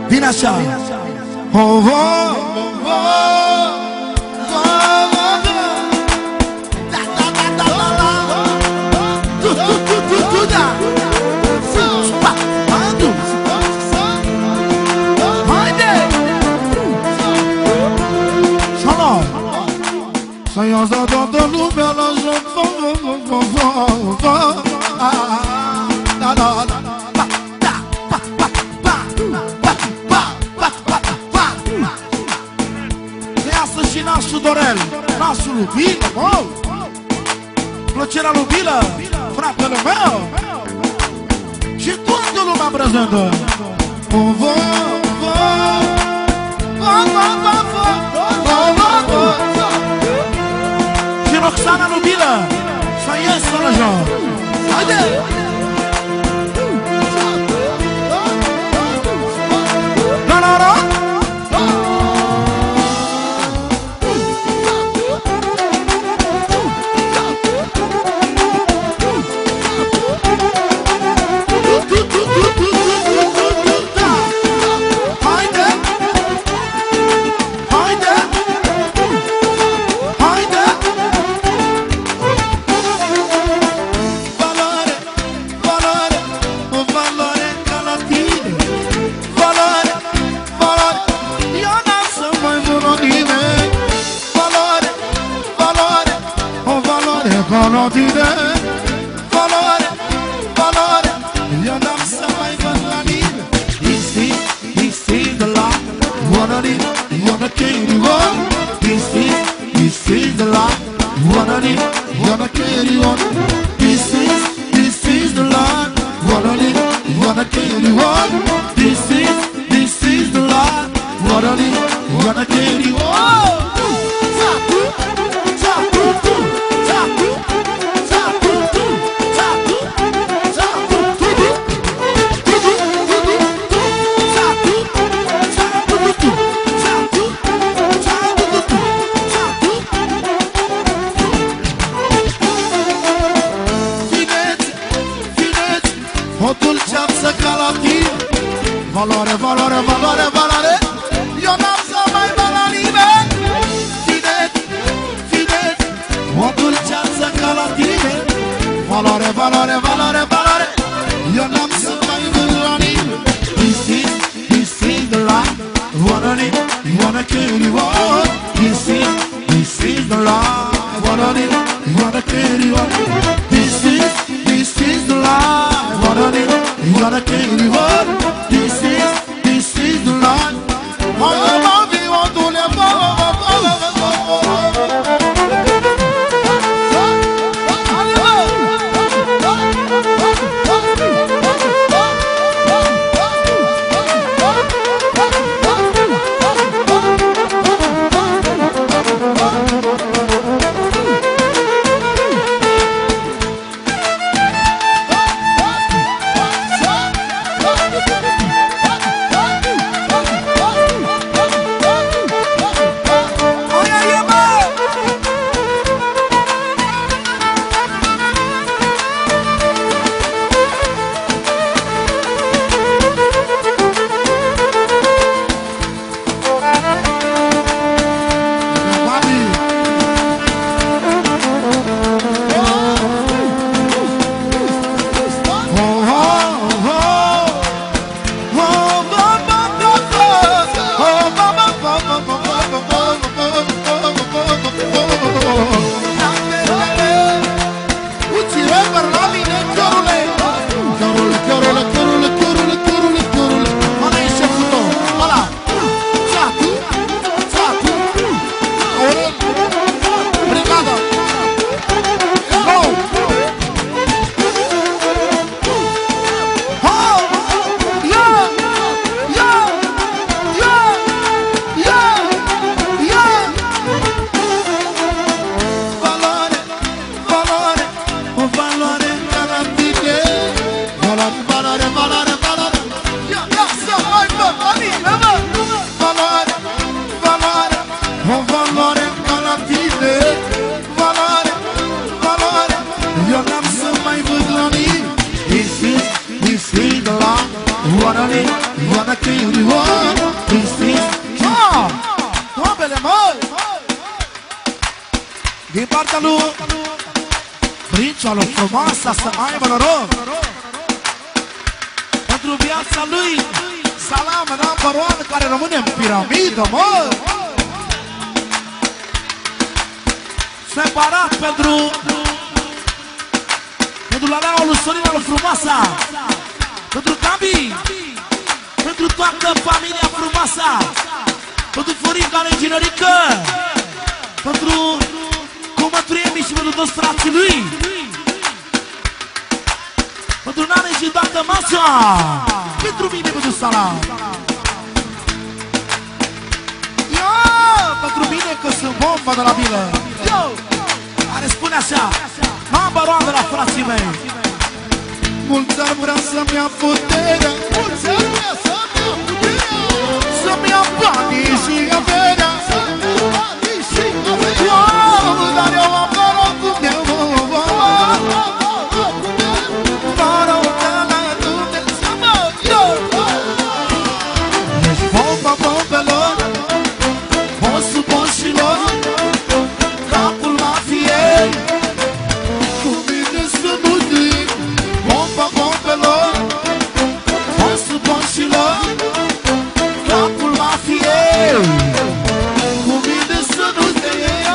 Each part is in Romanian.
Vine așa. Să iau să toată lumea la joc. Da, da, da. Să iasă și nașul Dorel, nașul lui Bilă, mă. Plăcerea lui Bilă, fratele meu. Și toată lumea prezentă. Și Roxana lui Bilă, să iasă la joc. Haide! La la la! Valore, valore, io non so mai valore. This is the life, wanna live, wanna carry on. This is the life, wanna live, wanna carry on. This is the life, wanna live, wanna carry on. This is the life, wanna live, wanna carry on. Valore, valore, valore, valore. Io non so mai valore. Fidete, o dulceață ca la tine. Valore, valore, valore, valore. Io non so mai valore. This is the life. Wanna live, wanna carry on. This is the life. Wanna live, wanna carry on. This is the life. Wanna live, wanna carry on. This is the life. Ioana Chirion, Cristi. Toabele, măi! Din partea lui Brincea lui frumoasa să aibă noroc. Pentru viața lui Salam, number one, care rămâne în piramidă, mă! Separat pentru Laleaua lui Sorina lui frumoasa, pentru Gabi, pentru toată familia frumoasa, pentru Florica Reginerică, pentru Comăturiemi și pentru toți frații lui, pentru Nane și toată masa, pentru mine, pentru Salam. Yo, pentru mine că sunt bomba de la bilă. Yo, care spune așa, number one de la frații mei. Mulți ar vrea să-mi ia puterea, mulți ar vrea să-mi ia puterea, să-mi ia banii și averea, să-mi ia banii și averea. Dar eu am norocul meu, norocul de la Dumnezeu, mă, yo! Ești bomba bombelor, bossul boșilor, capul mafiei, cu mine să nu dui. Bomba bombelor, bossul boșilor, capul mafiei, cu mine să nu te iei.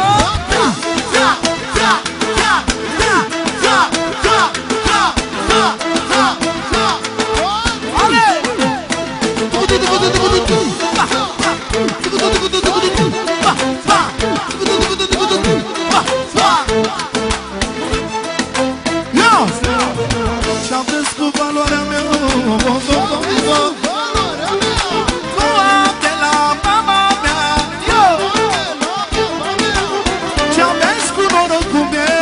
Și-am prins cu valoarea mea, de la mama mea. Și-am mers cu norocul meu,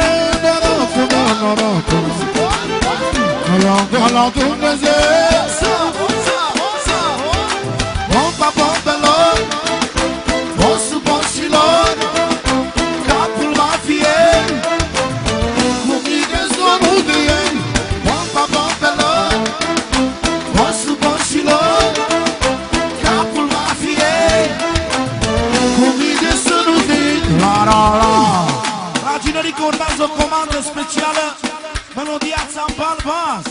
norocul meu, norocul la Dumnezeu. Bomba bombelor, bossul boșilor, capul mafiei, cu mine zonul de ei. Bomba bombelor, bossul boșilor, capul mafiei, cu mine zonul de ei. La la la. Dragii nărică, urmează o comandă specială, melodia Țambal Bas.